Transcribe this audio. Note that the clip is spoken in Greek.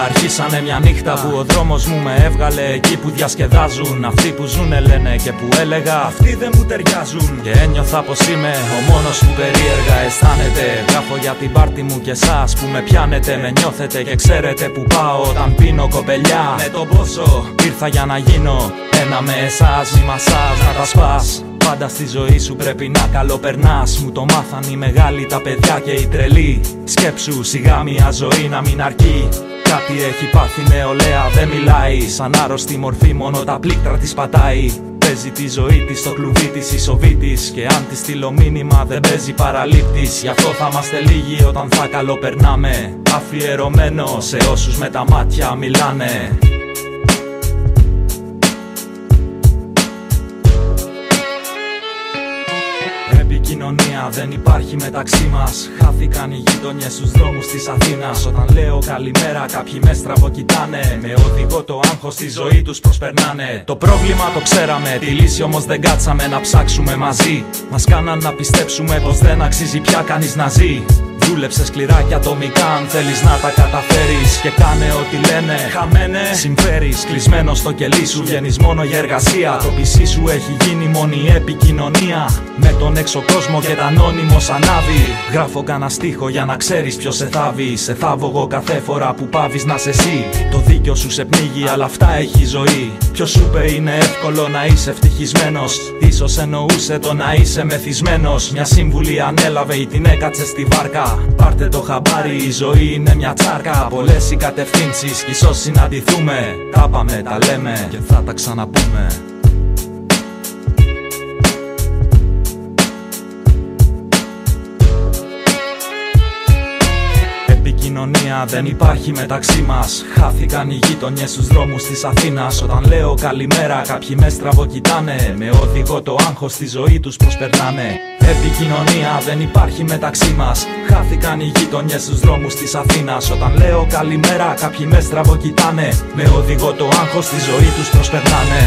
αρχίσανε μια νύχτα που ο δρόμος μου με έβγαλε εκεί που διασκεδάζουν αυτοί που ζουνε λένε και που έλεγα αυτοί δεν μου ταιριάζουν. Και ένιωθα πως είμαι ο μόνος που περίεργα αισθάνεται. Γράφω για την πάρτι μου και εσάς που με πιάνετε, με νιώθετε και ξέρετε που πάω όταν πίνω κοπελιά. Με τον πόσο ήρθα για να γίνω ένα με εσάς, μη μασάζ να τα σπάς. Πάντα στη ζωή σου πρέπει να καλοπερνάς. Μου το μάθαν οι μεγάλοι, τα παιδιά και οι τρελοί. Σκέψου σιγά μια ζωή να μην αρκεί. Κάτι έχει πάθει νεολαία, δεν μιλάει. Σαν άρρωστη μορφή μόνο τα πλήκτρα της πατάει. Παίζει τη ζωή της στο κλουβί της η σοβίτης. Και αν της στείλω μήνυμα δεν παίζει παραλήπτης. Γι' αυτό θα είμαστε λίγοι όταν θα καλοπερνάμε. Αφιερωμένο σε όσους με τα μάτια μιλάνε. Επικοινωνία δεν υπάρχει μεταξύ μας. Χάθηκαν οι γείτονιες στους δρόμους της Αθήνας. Όταν λέω καλημέρα κάποιοι με στραβοκοιτάνε. Με οδηγό το άγχος στη ζωή τους προσπερνάνε. Το πρόβλημα το ξέραμε, τη λύση όμως δεν κάτσαμε να ψάξουμε μαζί. Μας κάναν να πιστέψουμε πως δεν αξίζει πια κανείς να ζει. Δούλεψε σκληρά και ατομικά αν θέλεις να τα καταφέρεις. Και κάνε ό,τι λένε, χαμένε συμφέρεις. Κλεισμένο στο κελί σου βγαίνεις μόνο για εργασία. Το πισί σου έχει γίνει μόνη επικοινωνία. Με τον έξω κόσμο και τα ανώνυμος ανάβει. Γράφω κανένα στίχο για να ξέρεις ποιος σε θάβει. Σε θάβω εγώ κάθε φορά που πάβεις να σε εσύ. Το δίκιο σου σε πνίγει αλλά αυτά έχει ζωή. Ποιος σου είπε είναι εύκολο να είσαι ευτυχισμένος. Ίσως εννοούσε το να είσαι μεθυσμένος. Μια σύμβουλη ανέλαβε ή την έκατσε στη βάρκα. Πάρτε το χαμπάρι, η ζωή είναι μια τσάρκα. Πολλές οι κατευθύνσεις κι ίσως συναντηθούμε. Τα πάμε, τα λέμε και θα τα ξαναπούμε. Επικοινωνία δεν υπάρχει μεταξύ μας. Χάθηκαν οι γείτονιες στους δρόμους της Αθήνας. Όταν λέω καλημέρα κάποιοι με στραβοκοιτάνε. Με οδηγό το άγχος στη ζωή τους προσπερνάνε. Επικοινωνία δεν υπάρχει μεταξύ μας. Χάθηκαν οι γείτονιες στους δρόμους της Αθήνας. Όταν λέω καλημέρα κάποιοι με στραβοκοιτάνε. Με οδηγό το άγχος στη ζωή τους προσπερνάνε.